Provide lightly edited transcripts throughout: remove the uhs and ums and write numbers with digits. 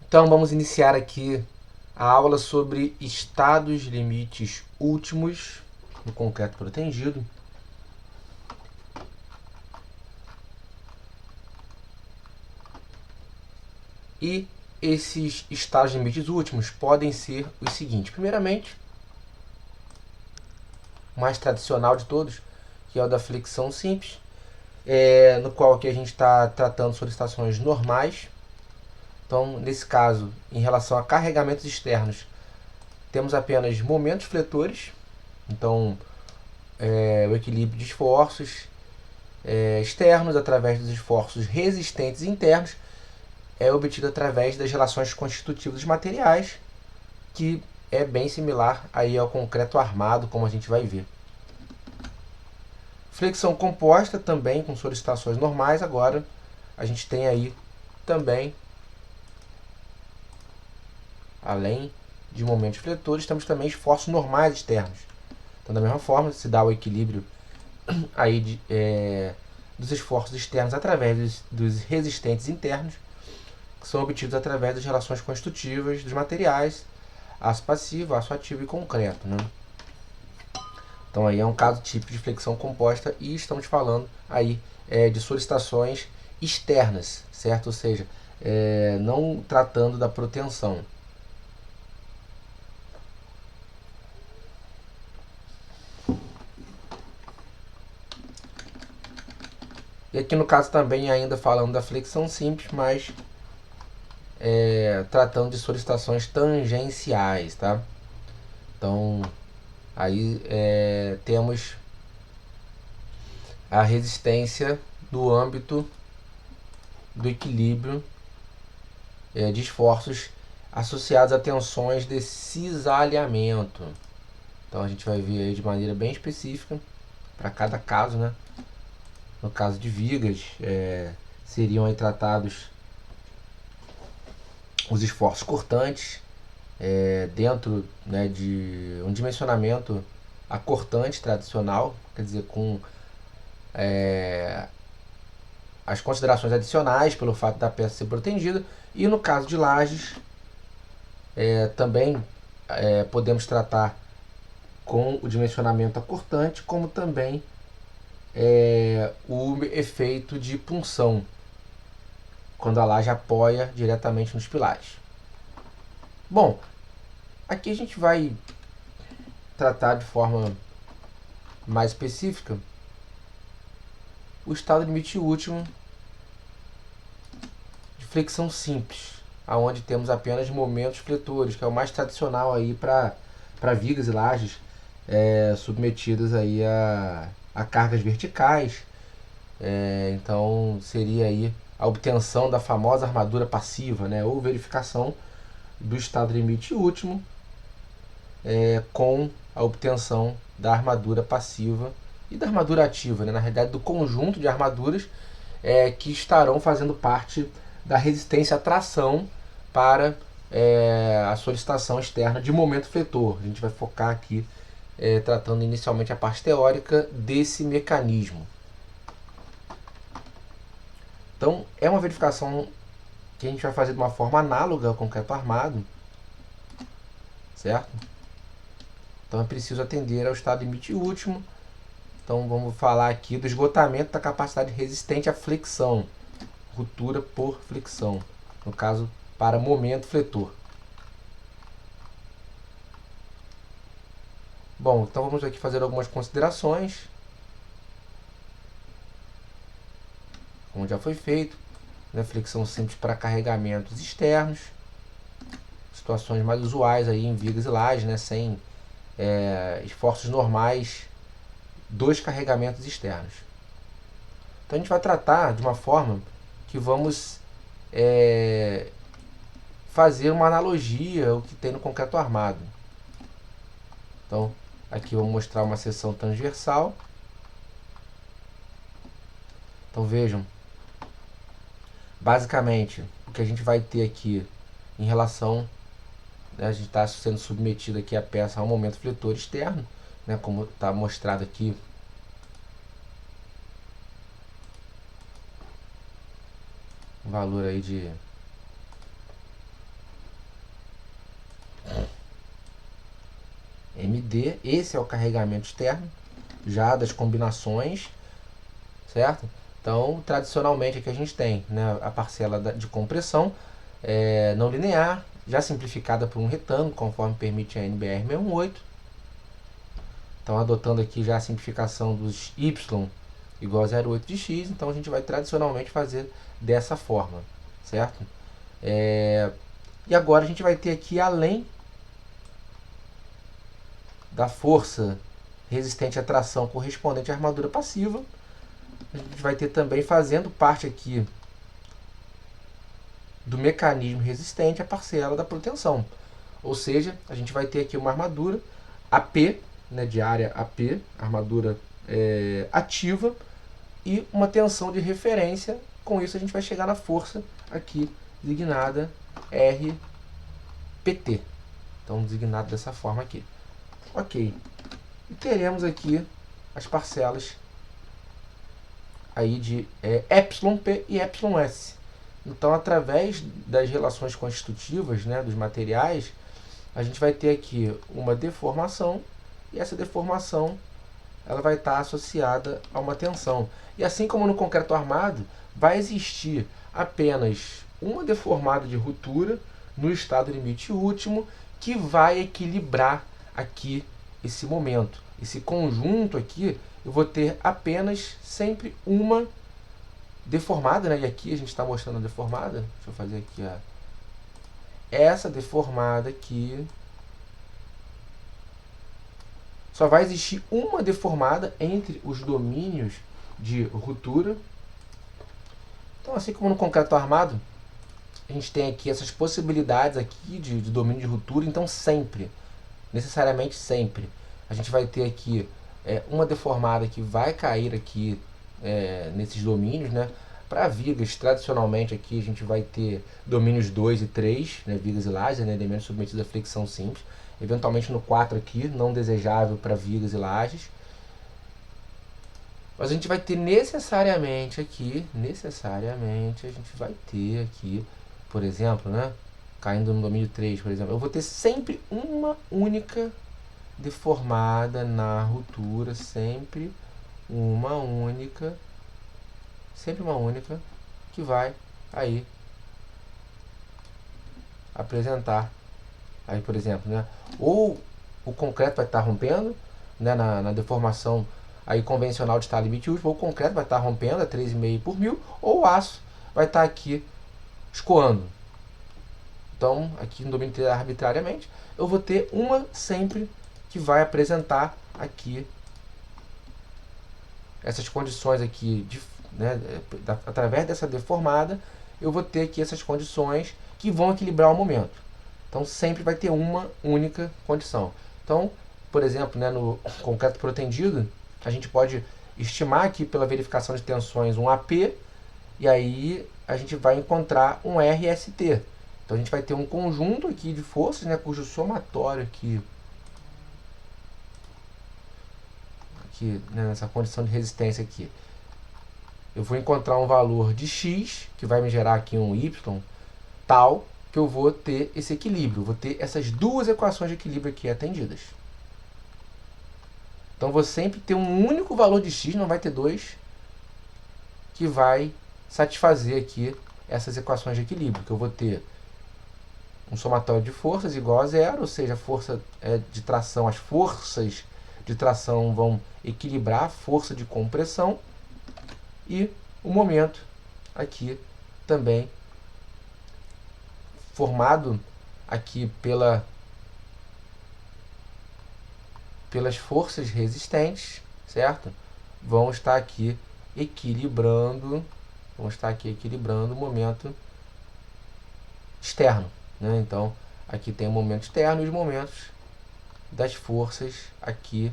Então vamos iniciar aqui a aula sobre estados limites últimos no concreto protendido. E esses estados limites últimos podem ser os seguintes. Primeiramente, o mais tradicional de todos, que é o da flexão simples, no qual aqui a gente está tratando sobre estações normais. Então, nesse caso, em relação a carregamentos externos, temos apenas momentos fletores. Então, o equilíbrio de esforços externos através dos esforços resistentes internos é obtido através das relações constitutivas dos materiais, que é bem similar aí ao concreto armado, como a gente vai ver. Flexão composta também com solicitações normais. Agora a gente tem aí também, além de momentos fletores, temos também esforços normais externos. Então, da mesma forma, se dá o equilíbrio aí dos esforços externos através dos resistentes internos, que são obtidos através das relações constitutivas dos materiais, aço passivo, aço ativo e concreto, né? Então aí é um caso típico de flexão composta e estamos falando aí de solicitações externas, certo? Ou seja, não tratando da proteção. E aqui no caso também ainda falando da flexão simples, mas tratando de solicitações tangenciais, tá? Então aí temos a resistência no âmbito do equilíbrio de esforços associados a tensões de cisalhamento. Então a gente vai ver aí de maneira bem específica para cada caso, né? No caso de vigas, seriam aí tratados os esforços cortantes dentro, né, de um dimensionamento acortante tradicional, quer dizer, com as considerações adicionais pelo fato da peça ser protendida. E no caso de lajes, também podemos tratar com o dimensionamento acortante, como também o efeito de punção, quando a laje apoia diretamente nos pilares. Bom, aqui a gente vai tratar de forma mais específica o estado limite último de flexão simples, aonde temos apenas momentos fletores, que é o mais tradicional aí para vigas e lajes submetidas aí a cargas verticais. Então seria aí a obtenção da famosa armadura passiva, né, ou verificação do estado limite último com a obtenção da armadura passiva e da armadura ativa, né, na realidade do conjunto de armaduras que estarão fazendo parte da resistência à tração para a solicitação externa de momento fletor. A gente vai focar aqui tratando inicialmente a parte teórica desse mecanismo. Então, é uma verificação que a gente vai fazer de uma forma análoga ao concreto armado, certo? Então é preciso atender ao estado limite último. Então vamos falar aqui do esgotamento da capacidade resistente à flexão, ruptura por flexão, no caso para momento fletor. Bom, então vamos aqui fazer algumas considerações, como já foi feito, né? Flexão simples para carregamentos externos, situações mais usuais aí em vigas e lajes, né? Sem esforços normais dos carregamentos externos. Então a gente vai tratar de uma forma que vamos fazer uma analogia ao que tem no concreto armado. Então aqui eu vou mostrar uma seção transversal. Então vejam, basicamente o que a gente vai ter aqui em relação, né, a gente está sendo submetido aqui a peça a um momento fletor externo, né, como está mostrado aqui um valor aí de MD, esse é o carregamento externo, já das combinações, certo? Então, tradicionalmente aqui a gente tem, né, a parcela de compressão não linear, já simplificada por um retângulo, conforme permite a NBR 618. Então, adotando aqui já a simplificação dos y igual a 0,8 de x, então a gente vai tradicionalmente fazer dessa forma, certo? E agora a gente vai ter aqui, além da força resistente à tração correspondente à armadura passiva, a gente vai ter também, fazendo parte aqui do mecanismo resistente, a parcela da proteção. Ou seja, a gente vai ter aqui uma armadura AP, né, de área AP, armadura ativa, e uma tensão de referência. Com isso a gente vai chegar na força aqui designada RPT. Então, designado dessa forma aqui. Ok. E teremos aqui as parcelas aí de εP e εS. Então, através das relações constitutivas, né, dos materiais, a gente vai ter aqui uma deformação, e essa deformação ela vai estar associada a uma tensão. E assim como no concreto armado, vai existir apenas uma deformada de ruptura no estado limite último, que vai equilibrar aqui esse momento. Esse conjunto aqui, eu vou ter apenas sempre uma deformada, né? E aqui a gente está mostrando a deformada. Deixa eu fazer aqui essa deformada aqui. Só vai existir uma deformada entre os domínios de ruptura. Então, assim como no concreto armado, a gente tem aqui essas possibilidades aqui de domínio de ruptura. Então, sempre, necessariamente sempre, a gente vai ter aqui uma deformada que vai cair aqui nesses domínios, né? Para vigas, tradicionalmente aqui a gente vai ter domínios 2 e 3, né? Vigas e lajes, né? Elementos submetidos à flexão simples. Eventualmente no 4 aqui, não desejável para vigas e lajes. Mas a gente vai ter necessariamente aqui, a gente vai ter aqui, por exemplo, né? Caindo no domínio 3, por exemplo, eu vou ter sempre uma única deformada na ruptura, sempre uma única que vai aí apresentar aí, por exemplo, né? Ou o concreto vai estar rompendo, né, na deformação aí convencional de estado limite último, ou o concreto vai estar rompendo a 3,5 por mil, ou o aço vai estar aqui escoando. Então, aqui no domínio arbitrariamente, eu vou ter uma sempre que vai apresentar aqui essas condições aqui, né, através dessa deformada, eu vou ter aqui essas condições que vão equilibrar o momento. Então, sempre vai ter uma única condição. Então, por exemplo, né, no concreto protendido, a gente pode estimar aqui pela verificação de tensões um AP, e aí a gente vai encontrar um RST. Então, a gente vai ter um conjunto aqui de forças, né, cujo somatório aqui, né, nessa condição de resistência aqui, eu vou encontrar um valor de X, que vai me gerar aqui um Y, tal, que eu vou ter esse equilíbrio. Vou ter essas duas equações de equilíbrio aqui atendidas. Então, vou sempre ter um único valor de X, não vai ter dois, que vai satisfazer aqui essas equações de equilíbrio, que eu vou ter um somatório de forças igual a zero, ou seja, a força de tração, as forças de tração vão equilibrar a força de compressão, e o momento aqui também formado aqui pelas forças resistentes, certo? Vão estar aqui equilibrando o momento externo, né? Então, aqui tem o momento externo e os momentos das forças aqui.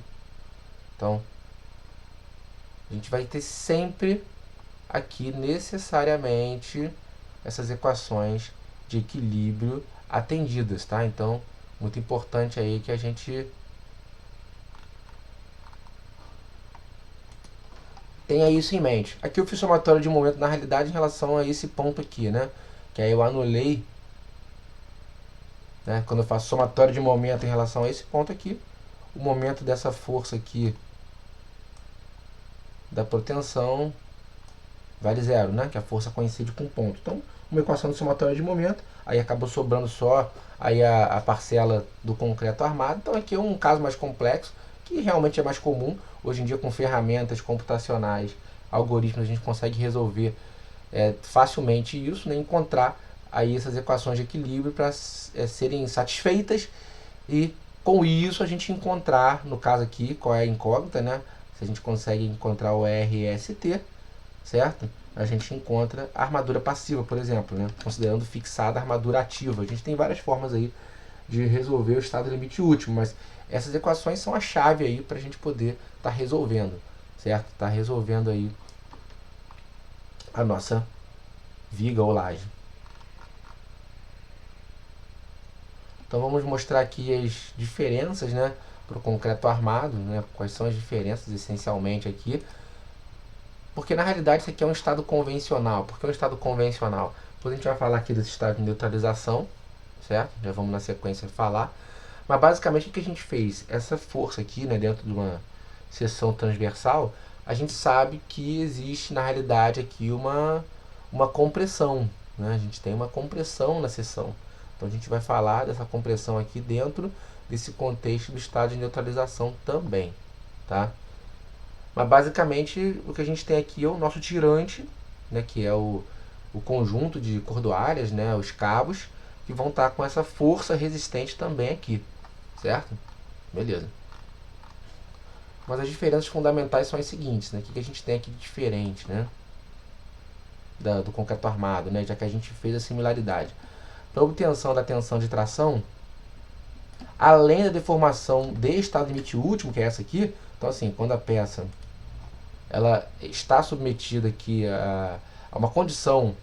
Então, a gente vai ter sempre aqui necessariamente essas equações de equilíbrio atendidas, tá? Então, muito importante aí que a gente tenha isso em mente. Aqui eu fiz somatório de momento na realidade em relação a esse ponto aqui, né? Que aí eu anulei, né? Quando eu faço somatório de momento em relação a esse ponto aqui, o momento dessa força aqui da proteção vale zero, né? Que a força coincide com o ponto. Então, uma equação de somatória de momento, aí acabou sobrando só aí a parcela do concreto armado. Então aqui é um caso mais complexo, que realmente é mais comum. Hoje em dia, com ferramentas computacionais, algoritmos, a gente consegue resolver facilmente isso, né? Encontrar aí essas equações de equilíbrio para serem satisfeitas, e com isso a gente encontrar, no caso aqui, qual é a incógnita, né? Se a gente consegue encontrar o RST, certo? A gente encontra a armadura passiva, por exemplo, né? Considerando fixada a armadura ativa. A gente tem várias formas aí de resolver o estado limite último, mas essas equações são a chave aí para a gente poder estar resolvendo, certo? Tá resolvendo aí a nossa viga ou laje. Então vamos mostrar aqui as diferenças, né, para o concreto armado, né? Quais são as diferenças essencialmente aqui. Porque na realidade isso aqui é um estado convencional. Por que um estado convencional? Depois a gente vai falar aqui desse estado de neutralização, certo? Já vamos na sequência falar. Mas basicamente o que a gente fez? Essa força aqui, né, dentro de uma seção transversal, a gente sabe que existe na realidade aqui uma compressão, né? A gente tem uma compressão na seção. Então a gente vai falar dessa compressão aqui dentro desse contexto do estado de neutralização também, tá? Mas basicamente o que a gente tem aqui é o nosso tirante, né, que é o conjunto de cordoalhas, né, os cabos, que vão estar com essa força resistente também aqui, certo? Beleza. Mas as diferenças fundamentais são as seguintes, né? O que a gente tem aqui de diferente, né, do concreto armado, né, já que a gente fez a similaridade. Para obtenção da tensão de tração, além da deformação de estado limite último, que é essa aqui, então assim, quando a peça ela está submetida aqui a uma condição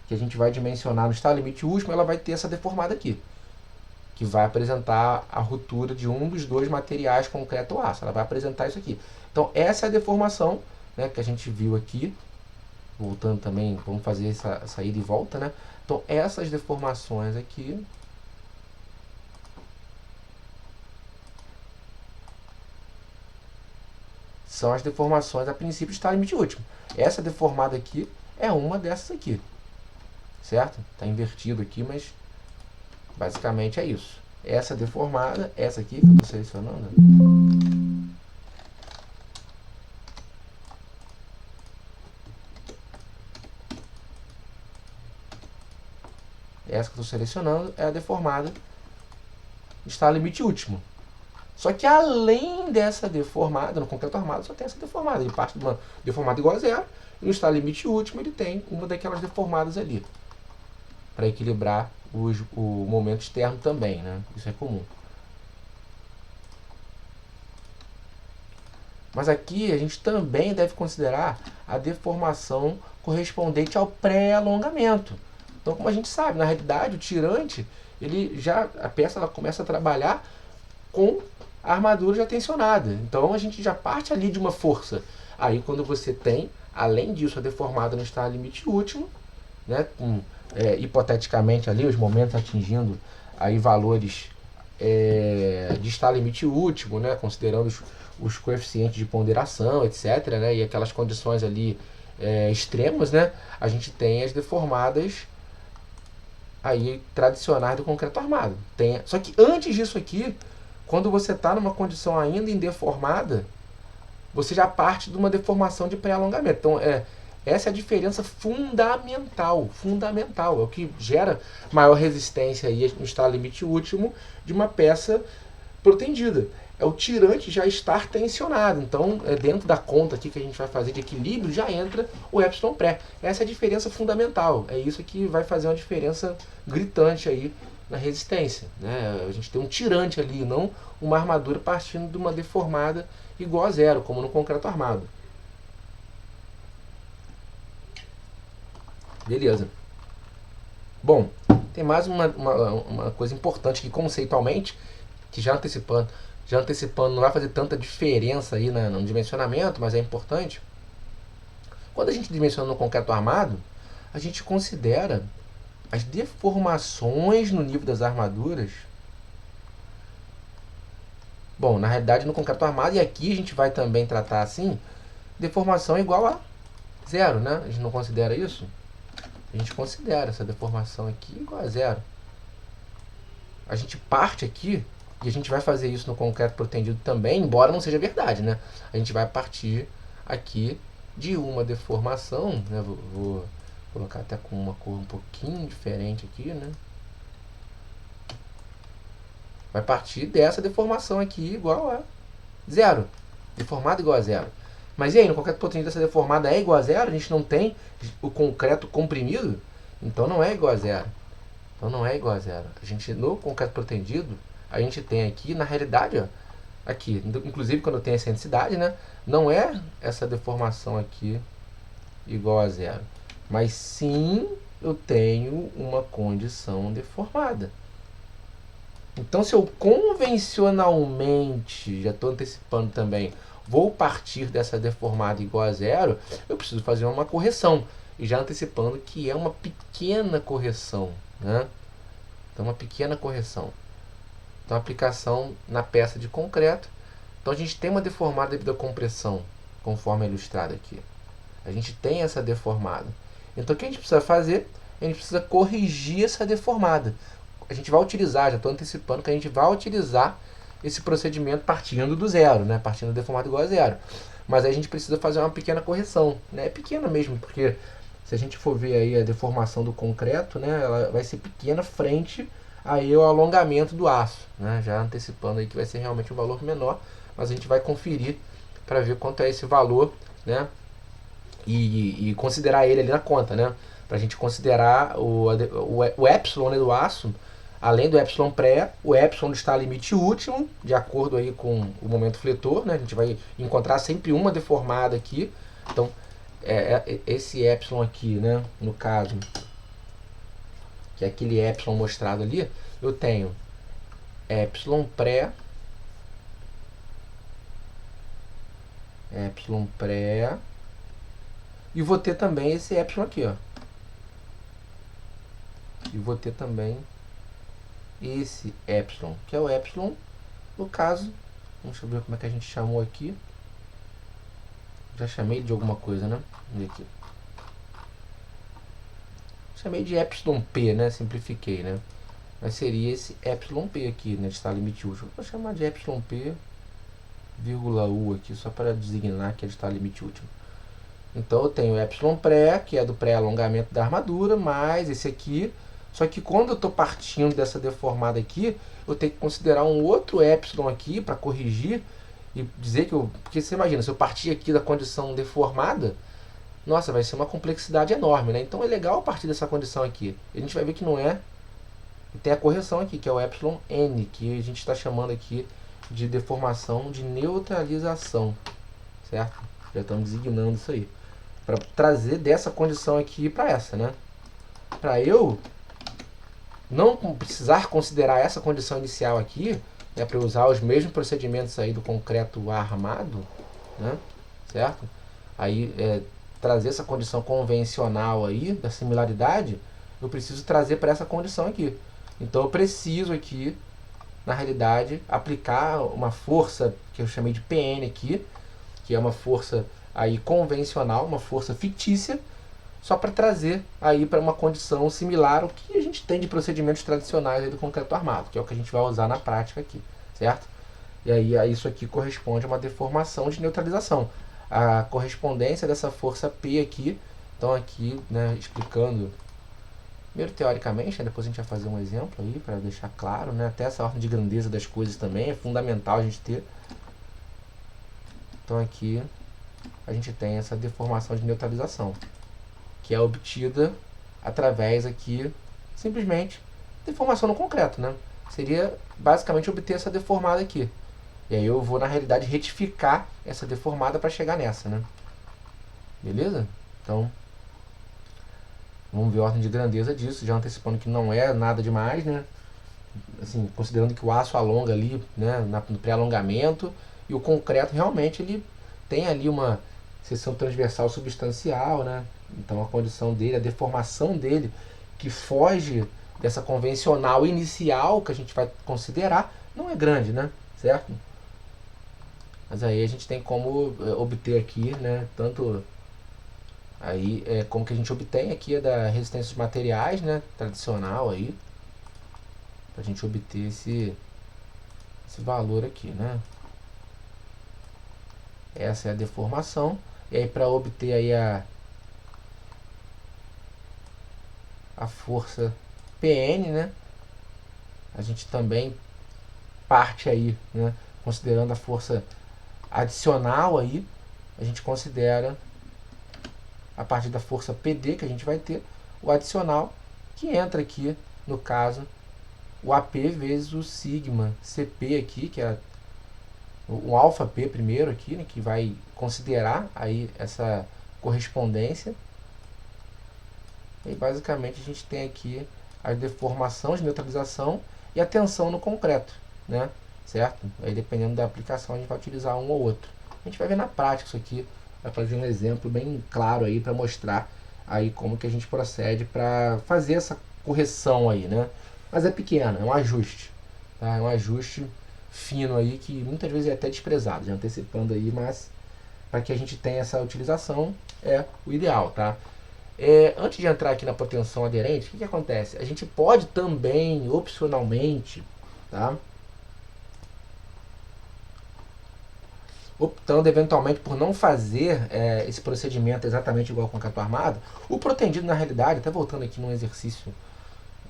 que a gente vai dimensionar no estado limite último, ela vai ter essa deformada aqui, que vai apresentar a ruptura de um dos dois materiais, concreto ou aço. Ela vai apresentar isso aqui. Então essa é a deformação, né, que a gente viu aqui. Voltando também, vamos fazer essa ida e volta, né? Então essas deformações aqui são as deformações a princípio de estado limite último. Essa deformada aqui é uma dessas aqui, certo? Está invertido aqui, mas basicamente é isso. Essa deformada, essa aqui que eu estou selecionando, essa que eu estou selecionando é a deformada estado limite último. Só que além dessa deformada, no concreto armado só tem essa deformada. Ele parte de uma deformada igual a zero, e no estado limite último ele tem uma daquelas deformadas ali, para equilibrar o momento externo também, né? Isso é comum. Mas aqui a gente também deve considerar a deformação correspondente ao pré-alongamento. Então, como a gente sabe, na realidade o tirante, a peça ela começa a trabalhar com a armadura já tensionada. Então a gente já parte ali de uma força. Aí quando você tem, além disso, a deformada no estado limite último, né, com, hipoteticamente ali os momentos atingindo aí valores de estado limite último, né, considerando os coeficientes de ponderação, etc., né, e aquelas condições ali extremas, né, a gente tem as deformadas aí tradicionais do concreto armado. Só que antes disso aqui, quando você está numa condição ainda indeformada, você já parte de uma deformação de pré-alongamento. Então, essa é a diferença fundamental. É o que gera maior resistência aí no estado limite último de uma peça protendida. É o tirante já estar tensionado. Então, dentro da conta aqui que a gente vai fazer de equilíbrio, já entra o epsilon pré. Essa é a diferença fundamental. É isso que vai fazer uma diferença gritante aí na resistência, né? A gente tem um tirante ali, não uma armadura partindo de uma deformada igual a zero, como no concreto armado. Beleza. Bom, tem mais uma coisa importante que conceitualmente, que já antecipando, não vai fazer tanta diferença aí no dimensionamento, mas é importante. Quando a gente dimensiona no concreto armado, a gente considera as deformações no nível das armaduras. Bom, na realidade no concreto armado, e aqui a gente vai também tratar assim, deformação igual a zero, né? A gente não considera isso? A gente considera essa deformação aqui igual a zero. A gente parte aqui, e a gente vai fazer isso no concreto protendido também, embora não seja verdade, né? A gente vai partir aqui de uma deformação, né? Vou colocar até com uma cor um pouquinho diferente aqui, né? Vai partir dessa deformação aqui igual a zero. Deformada igual a zero. Mas e aí, no concreto protendido essa deformada é igual a zero? A gente não tem o concreto comprimido? Então não é igual a zero. Então não é igual a zero. A gente, no concreto protendido, a gente tem aqui, na realidade, ó, aqui, inclusive quando tem essa densidade, né, não é essa deformação aqui igual a zero. Mas sim, eu tenho uma condição deformada. Então, se eu convencionalmente, já estou antecipando também, vou partir dessa deformada igual a zero, eu preciso fazer uma correção. E já antecipando que é uma pequena correção, né? Então, uma pequena correção. Então, aplicação na peça de concreto. Então, a gente tem uma deformada devido à compressão, conforme é ilustrado aqui. A gente tem essa deformada. Então, o que a gente precisa fazer? A gente precisa corrigir essa deformada. A gente vai utilizar, já estou antecipando que a gente vai utilizar esse procedimento partindo do zero, né? Partindo da deformada igual a zero. Mas aí a gente precisa fazer uma pequena correção, né? É pequena mesmo, porque se a gente for ver aí a deformação do concreto, né, ela vai ser pequena frente aí ao alongamento do aço, né? Já antecipando aí que vai ser realmente um valor menor, mas a gente vai conferir para ver quanto é esse valor, né? E considerar ele ali na conta, né? Para a gente considerar o epsilon, né, do aço, além do epsilon pré, o epsilon está limite último, de acordo aí com o momento fletor, né? A gente vai encontrar sempre uma deformada aqui. Então, esse epsilon aqui, né, no caso, que é aquele epsilon mostrado ali, eu tenho epsilon pré, e vou ter também esse epsilon aqui, ó. E vou ter também esse epsilon, que é o epsilon, no caso, deixa eu ver como é que a gente chamou aqui. Já chamei de alguma coisa, né? Vamos ver aqui. Chamei de epsilon P, né? Simplifiquei, né? Mas seria esse epsilon P aqui, né? Está limite último. Vou chamar de epsilon P, vírgula U aqui, só para designar que ele está limite último. Então eu tenho epsilon pré, que é do pré-alongamento da armadura, mais esse aqui. Só que quando eu estou partindo dessa deformada aqui, eu tenho que considerar um outro epsilon aqui para corrigir e dizer que eu... Porque você imagina, se eu partir aqui da condição deformada, nossa, vai ser uma complexidade enorme, né? Então é legal partir dessa condição aqui. A gente vai ver que não é. E tem a correção aqui, que é o epsilon N, que a gente está chamando aqui de deformação de neutralização, certo? Já estamos designando isso aí. Para trazer dessa condição aqui para essa, né? Para eu não precisar considerar essa condição inicial aqui, né, para usar os mesmos procedimentos aí do concreto armado, né, certo? Aí, trazer essa condição convencional aí, da similaridade, eu preciso trazer para essa condição aqui. Então, eu preciso aqui, na realidade, aplicar uma força que eu chamei de PN aqui, que é uma força aí convencional, uma força fictícia, só para trazer aí para uma condição similar ao que a gente tem de procedimentos tradicionais aí do concreto armado, que é o que a gente vai usar na prática aqui, certo? E aí isso aqui corresponde a uma deformação de neutralização. A correspondência dessa força P aqui, então aqui, né, explicando, primeiro teoricamente, né, depois a gente vai fazer um exemplo aí para deixar claro, né, até essa ordem de grandeza das coisas também é fundamental a gente ter. Então aqui a gente tem essa deformação de neutralização, que é obtida através aqui, simplesmente, deformação no concreto, né? Seria basicamente obter essa deformada aqui. E aí eu vou, na realidade, retificar essa deformada para chegar nessa, né? Beleza? Então, vamos ver a ordem de grandeza disso, já antecipando que não é nada demais, né? Assim, considerando que o aço alonga ali, né, no pré-alongamento, e o concreto realmente ele tem ali uma seção transversal substancial, né? Então a condição dele, a deformação dele, que foge dessa convencional inicial que a gente vai considerar, não é grande, né? Certo? Mas aí a gente tem como obter aqui, né, tanto aí como que a gente obtém aqui é da resistência dos materiais, né, tradicional aí, pra gente obter esse valor aqui, né. Essa é a deformação. E aí para obter aí a força PN, né, a gente também parte aí, né, considerando a força adicional aí, a gente considera a partir da força PD que a gente vai ter, o adicional, que entra aqui, no caso, o AP vezes o sigma CP aqui, que é o alfa P primeiro aqui, né, que vai considerar aí essa correspondência. E basicamente a gente tem aqui a deformação de neutralização e a tensão no concreto, né? Certo? Aí dependendo da aplicação a gente vai utilizar um ou outro. A gente vai ver na prática isso aqui, vai fazer um exemplo bem claro aí para mostrar aí como que a gente procede para fazer essa correção aí, né? Mas é pequeno, é um ajuste, tá? É um ajuste fino aí que muitas vezes é até desprezado, já antecipando aí, mas para que a gente tenha essa utilização é o ideal, tá? Antes de entrar aqui na proteção aderente, o que acontece? A gente pode também, opcionalmente, tá? Optando eventualmente por não fazer esse procedimento exatamente igual ao concreto armado, o protendido na realidade, até voltando aqui num exercício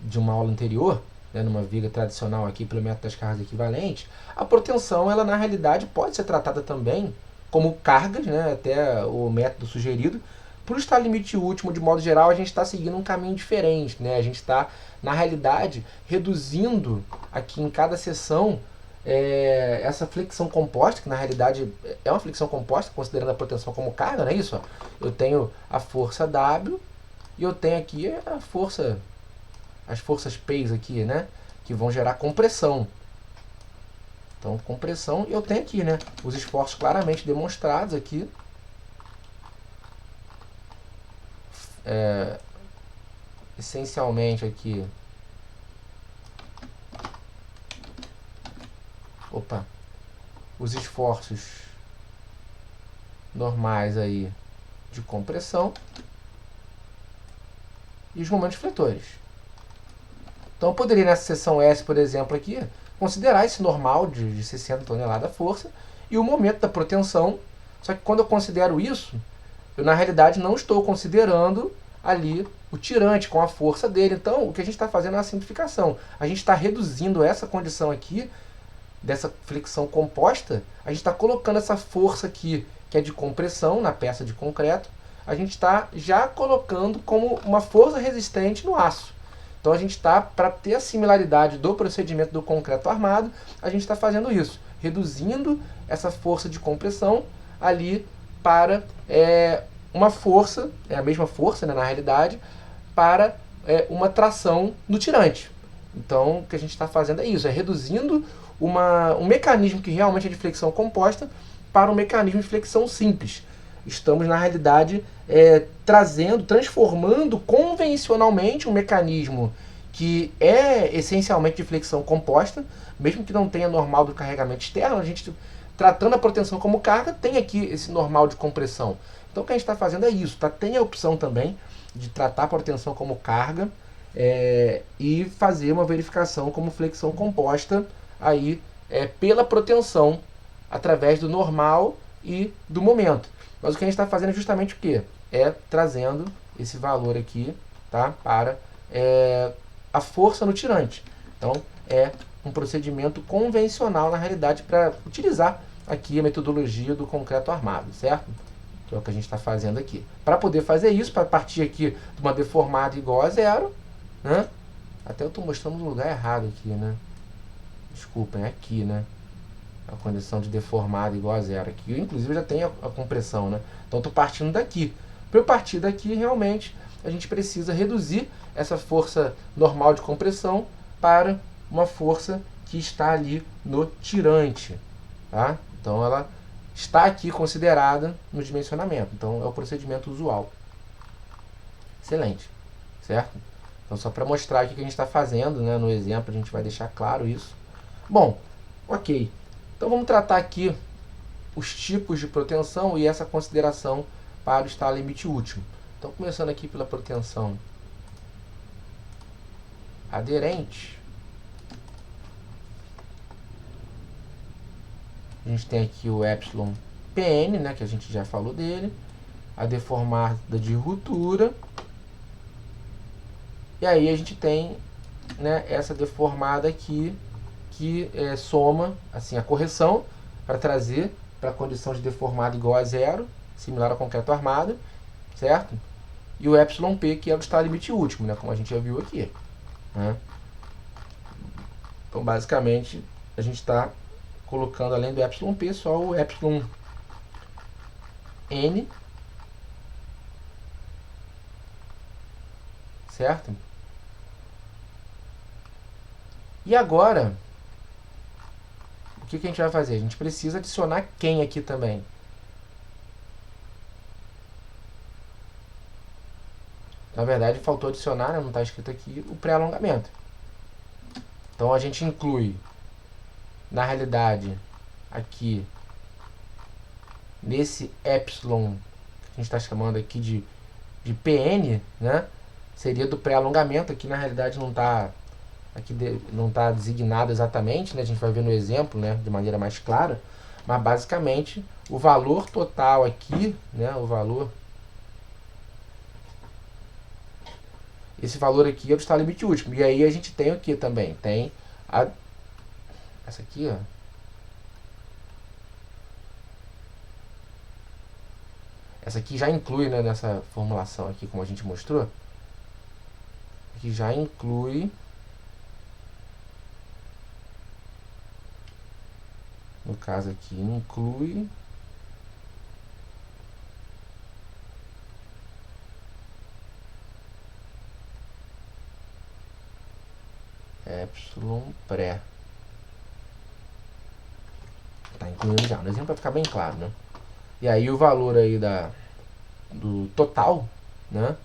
de uma aula anterior, né, numa viga tradicional aqui pelo método das cargas equivalentes, a proteção ela na realidade pode ser tratada também como cargas, né, até o método sugerido. Por estar limite último, de modo geral, a gente está seguindo um caminho diferente, né? A gente está, na realidade, reduzindo aqui em cada seção essa flexão composta, que na realidade é uma flexão composta, considerando a proteção como carga, não é isso? Ó. Eu tenho a força W e eu tenho aqui a força, as forças P's aqui, né? Que vão gerar compressão. Então, compressão, e eu tenho aqui, né? Os esforços claramente demonstrados aqui. Essencialmente aqui. Os esforços normais aí de compressão e os momentos fletores. Então eu poderia nessa seção S, por exemplo, aqui, considerar esse normal de 60 toneladas força e o momento da proteção. Só que quando eu considero isso, eu na realidade não estou considerando ali o tirante com a força dele. Então o que a gente está fazendo é uma simplificação. A gente está reduzindo essa condição aqui, dessa flexão composta, a gente está colocando essa força aqui, que é de compressão na peça de concreto, a gente está já colocando como uma força resistente no aço. Então a gente está, para ter a similaridade do procedimento do concreto armado, a gente está fazendo isso, reduzindo essa força de compressão ali para uma força, a mesma força, né, na realidade, para uma tração no tirante. Então o que a gente está fazendo é isso, é reduzindo um mecanismo que realmente é de flexão composta para um mecanismo de flexão simples. Estamos, na realidade, transformando convencionalmente um mecanismo que é essencialmente de flexão composta, mesmo que não tenha normal do carregamento externo, a gente, tratando a proteção como carga, tem aqui esse normal de compressão. Então o que a gente está fazendo é isso, tá? Tem a opção também de tratar a proteção como carga e fazer uma verificação como flexão composta aí pela proteção através do normal e do momento. Mas o que a gente está fazendo é justamente o quê? Trazendo esse valor aqui, tá, para a força no tirante. Então é um procedimento convencional na realidade para utilizar aqui a metodologia do concreto armado, certo? Que é o que a gente está fazendo aqui. Para poder fazer isso, para partir aqui de uma deformada igual a zero, né? Até eu estou mostrando no lugar errado aqui, né? Desculpem, é aqui, né? A condição de deformada igual a zero. Aqui eu, inclusive, já tenho a compressão, né? Então estou partindo daqui. Para eu partir daqui, realmente, a gente precisa reduzir essa força normal de compressão para uma força que está ali no tirante, tá? Então ela está aqui considerada no dimensionamento. Então é o procedimento usual. Excelente, certo? Então só para mostrar aqui o que a gente está fazendo, né? No exemplo a gente vai deixar claro isso. Bom, ok. Então vamos tratar aqui os tipos de proteção e essa consideração para o estado limite último. Então, começando aqui pela proteção aderente, a gente tem aqui o εPN, né, que a gente já falou dele, a deformada de ruptura, e aí a gente tem, né, essa deformada aqui, que soma assim, a correção para trazer para a condição de deformada igual a zero, similar ao concreto armado, certo? E o εP, que é o estado limite último, né, como a gente já viu aqui, né? Então, basicamente, a gente está colocando, além do εP, só o εN, certo? E agora, o que a gente vai fazer? A gente precisa adicionar quem aqui também? Na verdade, faltou adicionar, né? Não está escrito aqui, o pré-alongamento. Então, a gente inclui, na realidade, aqui, nesse epsilon, que a gente está chamando aqui de PN, né? Seria do pré-alongamento. Aqui, na realidade, não está não tá designado exatamente, né? A gente vai ver no exemplo, né? De maneira mais clara. Mas, basicamente, o valor total aqui, né? O valor... Esse valor aqui é o estado limite último. E aí a gente tem o que também? Tem essa aqui, ó. Essa aqui já inclui, né, nessa formulação aqui, como a gente mostrou. Aqui já inclui... No caso aqui, inclui... epsilon pré. Tá incluindo já. No exemplo vai ficar bem claro, né? E aí o valor aí do total, né?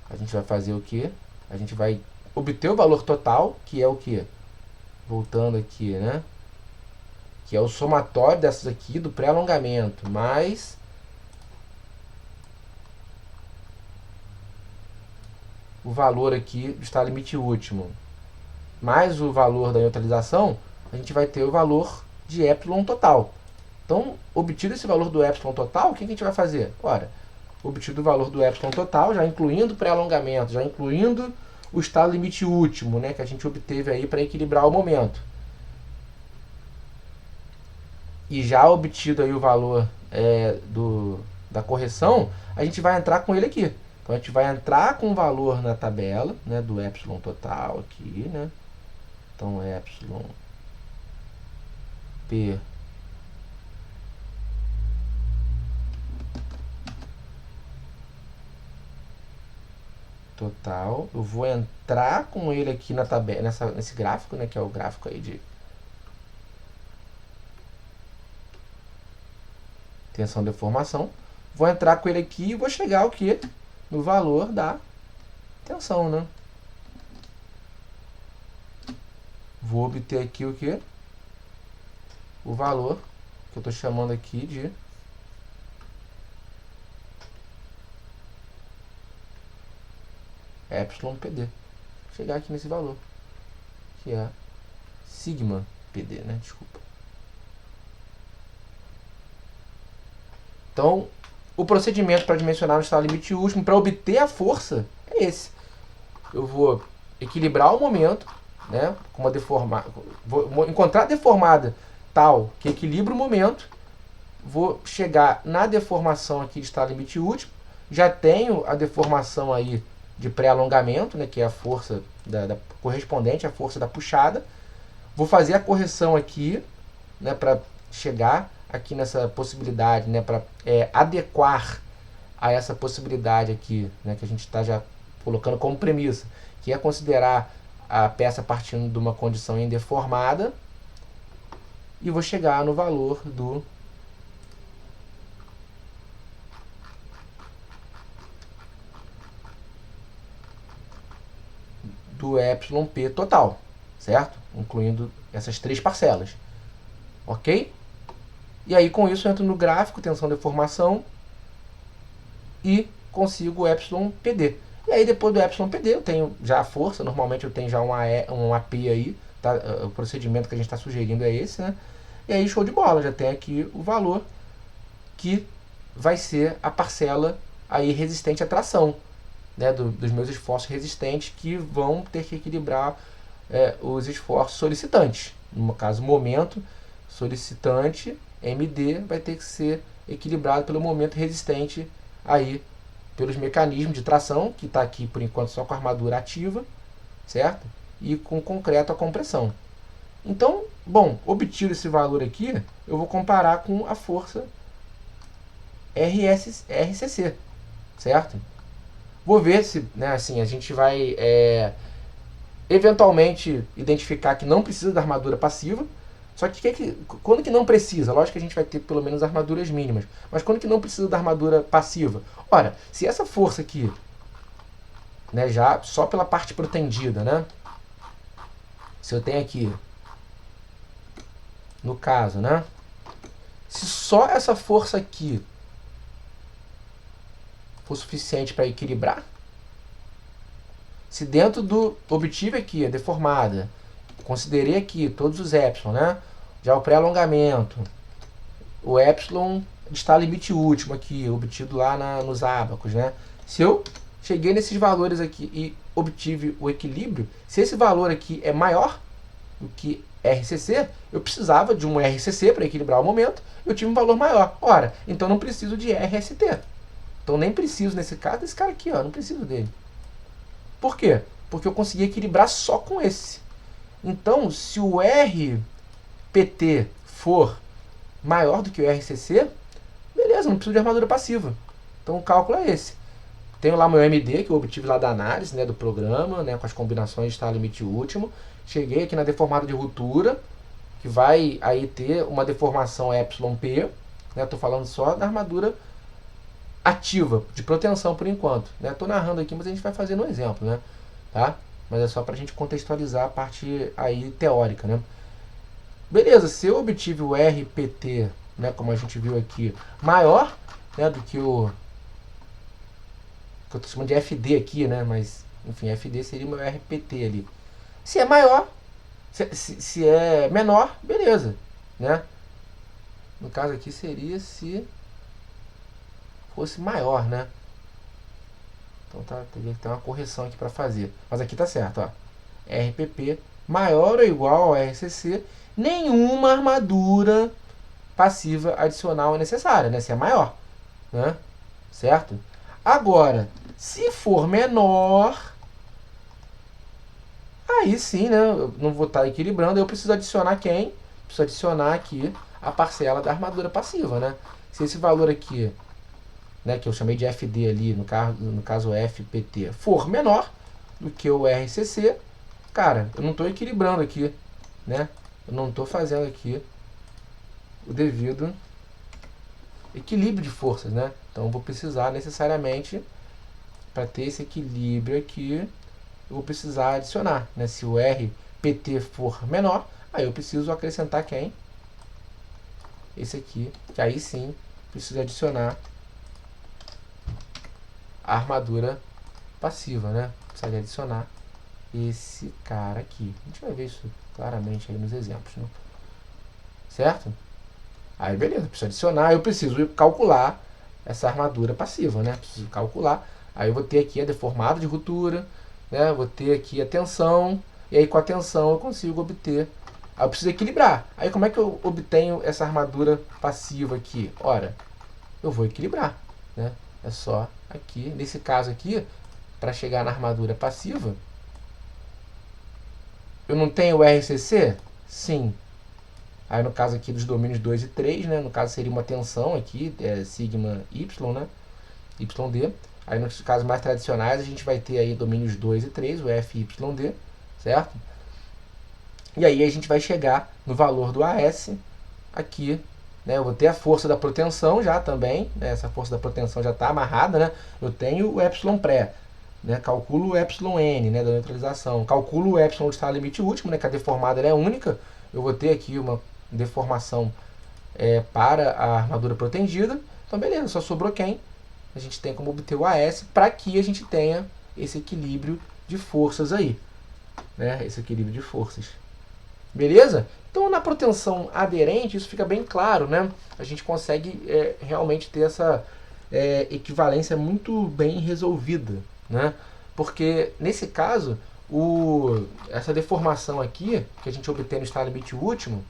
A gente vai fazer o quê? A gente vai obter o valor total, que é o quê? Voltando aqui, né? Que é o somatório dessas aqui do pré-alongamento, mais o valor aqui do estado limite último, mais o valor da neutralização, a gente vai ter o valor de epsilon total. Então, obtido esse valor do epsilon total, o que a gente vai fazer? Ora, obtido o valor do epsilon total, já incluindo o pré-alongamento, já incluindo o estado limite último, né, que a gente obteve aí para equilibrar o momento. E já obtido aí o valor da correção, a gente vai entrar com ele aqui. Então, a gente vai entrar com o valor na tabela, né, do epsilon total aqui, né? Então, epsilon P total. Eu vou entrar com ele aqui na tabela, nesse gráfico, né, que é o gráfico aí de tensão e deformação. Vou entrar com ele aqui e vou chegar ao que? No valor da tensão, né? Vou obter aqui o que? O valor que eu estou chamando aqui de epsilon PD. Chegar aqui nesse valor, que é sigma PD, né? Desculpa. Então, o procedimento para dimensionar o estado limite último, para obter a força, é esse. Eu vou equilibrar o momento, né, com uma deformada, vou encontrar a deformada tal que equilibra o momento, vou chegar na deformação aqui de estado limite último, já tenho a deformação aí de pré-alongamento, né, que é a força correspondente à força da puxada, vou fazer a correção aqui, né, para chegar aqui nessa possibilidade, né, para adequar a essa possibilidade aqui, né, que a gente está já colocando como premissa, que é considerar a peça partindo de uma condição indeformada, e vou chegar no valor do εP total, certo? Incluindo essas três parcelas. Ok? E aí com isso eu entro no gráfico, tensão deformação, e consigo o εPD. E aí depois do εPD eu tenho já a força, normalmente eu tenho já um AP aí, tá? O procedimento que a gente está sugerindo é esse, né? E aí show de bola, já tem aqui o valor que vai ser a parcela aí resistente à tração, né? Dos meus esforços resistentes que vão ter que equilibrar os esforços solicitantes. No caso, momento solicitante, MD, vai ter que ser equilibrado pelo momento resistente aí pelos mecanismos de tração, que está aqui por enquanto só com a armadura ativa, certo? E com concreto a compressão. Então, bom, obtido esse valor aqui, eu vou comparar com a força RCC, certo? Vou ver se, né, assim, a gente vai eventualmente identificar que não precisa da armadura passiva. Só que quando que não precisa? Lógico que a gente vai ter pelo menos armaduras mínimas. Mas quando que não precisa da armadura passiva? Ora, se essa força aqui, né, já só pela parte protendida, né? Se eu tenho aqui, no caso, né? Se só essa força aqui for suficiente para equilibrar, se dentro do obtive aqui a deformada, considerei aqui todos os epsilon, né? Já o pré-alongamento, o epsilon está limite último aqui, obtido lá nos ábacos, né? Se eu cheguei nesses valores aqui e obtive o equilíbrio, se esse valor aqui é maior do que RCC, eu precisava de um RCC para equilibrar o momento, eu tive um valor maior. Ora, então não preciso de RST. Então nem preciso, nesse caso, desse cara aqui, ó, não preciso dele. Por quê? Porque eu consegui equilibrar só com esse. Então, se o RPT for maior do que o RCC, beleza, não preciso de armadura passiva. Então o cálculo é esse. Tenho lá meu MD, que eu obtive lá da análise, né, do programa, né, com as combinações de estar limite último. Cheguei aqui na deformada de ruptura, que vai aí ter uma deformação εP. Estou falando só da armadura ativa, de proteção por enquanto. Estou narrando aqui, mas a gente vai fazer no exemplo, né? Tá? Mas é só para a gente contextualizar a parte aí teórica, né? Beleza, se eu obtive o RPT, né, como a gente viu aqui, maior, né, do que o que eu estou chamando de FD aqui, né, mas enfim, FD seria o meu RPT ali. Se é maior, se é menor, beleza, né? No caso aqui seria se fosse maior, né? Então teria que ter uma correção aqui para fazer. Mas aqui tá certo, ó. RPP maior ou igual ao RCC, nenhuma armadura passiva adicional é necessária, né? Se é maior, né? Certo? Agora, se for menor, aí sim, né? Eu não vou estar equilibrando, eu preciso adicionar quem? Preciso adicionar aqui a parcela da armadura passiva, né? Se esse valor aqui, né, que eu chamei de FD ali, no caso FPT, for menor do que o RCC, cara, eu não estou equilibrando aqui, né? Eu não estou fazendo aqui o devido equilíbrio de forças, né? Então eu vou precisar necessariamente, para ter esse equilíbrio aqui, eu vou precisar adicionar, né? Se o RPT for menor, aí eu preciso acrescentar quem? Esse aqui, que aí sim preciso adicionar a armadura passiva, né? Precisaria adicionar esse cara aqui. A gente vai ver isso claramente aí nos exemplos, né? Certo? Aí beleza, preciso adicionar, eu preciso calcular essa armadura passiva, né? Preciso calcular. Aí eu vou ter aqui a deformada de ruptura, né? Vou ter aqui a tensão, e aí com a tensão eu consigo obter. Aí eu preciso equilibrar. Aí como é que eu obtenho essa armadura passiva aqui? Ora, eu vou equilibrar, né? É só aqui, nesse caso aqui, para chegar na armadura passiva, eu não tenho o RCC? Sim. Aí no caso aqui dos domínios 2 e 3, né? No caso seria uma tensão aqui, sigma Y, né? YD. Aí nos casos mais tradicionais a gente vai ter aí domínios 2 e 3, o FYD, certo? E aí a gente vai chegar no valor do AS aqui, né? Eu vou ter a força da proteção já também, né? Essa força da proteção já está amarrada, né? Eu tenho o epsilon pré, né? Calculo o epsilon N, né? Da neutralização. Calculo o epsilon de estar limite último, né? Que a deformada ela é única. Eu vou ter aqui uma deformação para a armadura protendida. Então beleza, só sobrou quem? A gente tem como obter o AS para que a gente tenha esse equilíbrio de forças aí, né? Esse equilíbrio de forças. Beleza? Então na proteção aderente isso fica bem claro, né? A gente consegue realmente ter essa equivalência muito bem resolvida, né? Porque nesse caso, essa deformação aqui, que a gente obtém no estado limite último,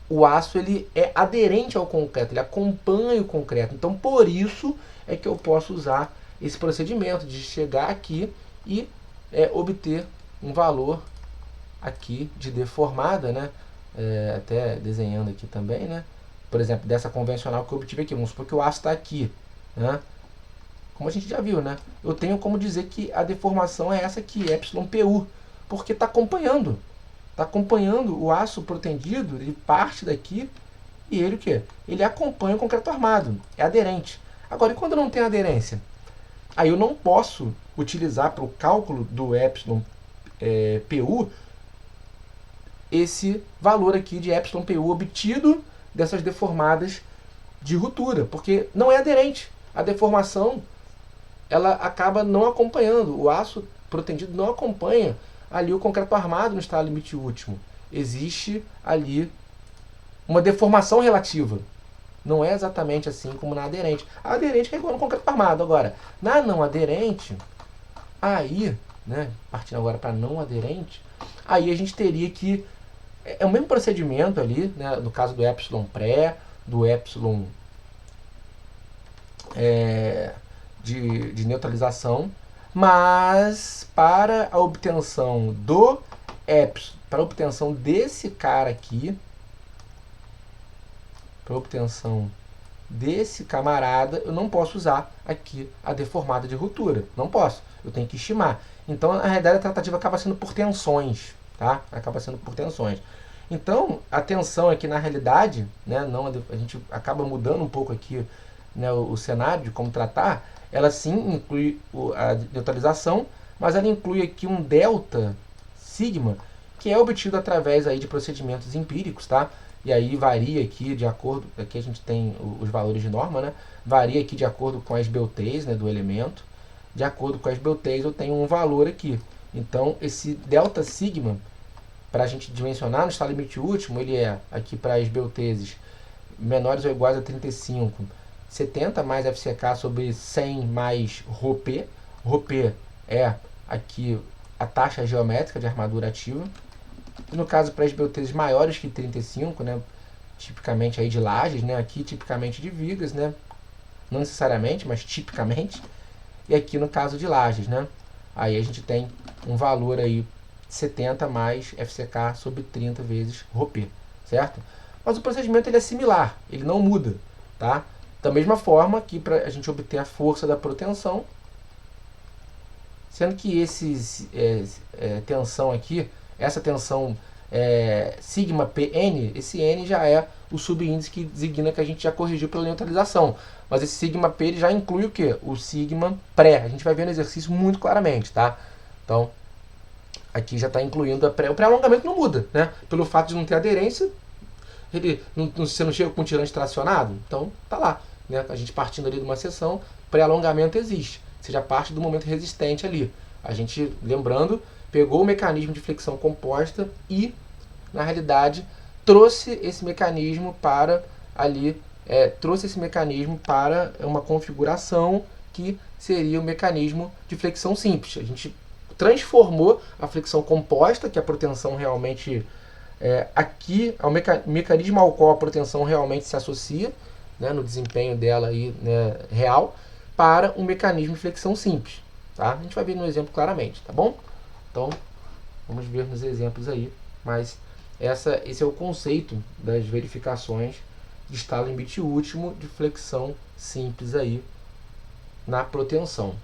o aço ele é aderente ao concreto, ele acompanha o concreto. Então, por isso é que eu posso usar esse procedimento de chegar aqui e obter um valor aqui de deformada, né? Até desenhando aqui também, né? Por exemplo, dessa convencional que eu obtive aqui. Vamos supor que o aço está aqui, né? Como a gente já viu, né? Eu tenho como dizer que a deformação é essa aqui, εPU, porque está acompanhando. Está acompanhando o aço protendido, ele parte daqui e ele o quê? Ele acompanha o concreto armado, é aderente. Agora, e quando não tem aderência? Aí eu não posso utilizar para o cálculo do εPU esse valor aqui de εPU obtido dessas deformadas de ruptura, porque não é aderente. A deformação ela acaba não acompanhando, o aço protendido não acompanha ali o concreto armado no estado limite último. Existe ali uma deformação relativa. Não é exatamente assim como na aderente. A aderente é igual no concreto armado. Agora, na não aderente, aí, né, partindo agora para não aderente, aí a gente teria que... É o mesmo procedimento ali, né, no caso do epsilon pré, do epsilon de neutralização, mas para a obtenção do epsilon, para a obtenção desse cara aqui, para a obtenção desse camarada, eu não posso usar aqui a deformada de ruptura. Não posso. Eu tenho que estimar. Então, na realidade, a tratativa acaba sendo por tensões. Tá? Acaba sendo por tensões. Então, a tensão aqui, na realidade, né, não, a gente acaba mudando um pouco aqui, né, o cenário de como tratar. Ela sim inclui a neutralização, mas ela inclui aqui um delta sigma, que é obtido através aí de procedimentos empíricos, tá? E aí varia aqui de acordo, aqui a gente tem os valores de norma, né? Varia aqui de acordo com as beltês, né, do elemento. De acordo com as beltês eu tenho um valor aqui. Então esse delta sigma, para a gente dimensionar no estado limite último, ele é aqui para as belteses menores ou iguais a 35, 70 mais FCK sobre 100 mais ρP. ρP é aqui a taxa geométrica de armadura ativa. E no caso para as beltêses maiores que 35, né, tipicamente aí de lajes, né, aqui tipicamente de vigas, né, não necessariamente, mas tipicamente. E aqui no caso de lajes, né, aí a gente tem um valor aí 70 mais FCK sobre 30 vezes ρP, certo? Mas o procedimento ele é similar, ele não muda, tá? Da mesma forma que para a gente obter a força da protensão, sendo que tensão aqui, essa tensão sigma PN, esse N já é o subíndice que designa que a gente já corrigiu pela neutralização. Mas esse sigma P ele já inclui o quê? O sigma pré. A gente vai ver no exercício muito claramente, tá? Então, aqui já está incluindo a pré. O pré-alongamento não muda, né? Pelo fato de não ter aderência, você não chega com um tirante tracionado, então tá lá, né? A gente partindo ali de uma seção, pré-alongamento existe, seja parte do momento resistente ali. A gente, lembrando, pegou o mecanismo de flexão composta e, na realidade, trouxe esse mecanismo para ali, trouxe esse mecanismo para uma configuração que seria o mecanismo de flexão simples. A gente transformou a flexão composta, que a protensão realmente aqui é o mecanismo ao qual a protensão realmente se associa, né, no desempenho dela aí, né, real, para um mecanismo de flexão simples. Tá? A gente vai ver no exemplo claramente, tá bom? Então, vamos ver nos exemplos aí. Mas esse é o conceito das verificações de estado limite último de flexão simples aí na protensão.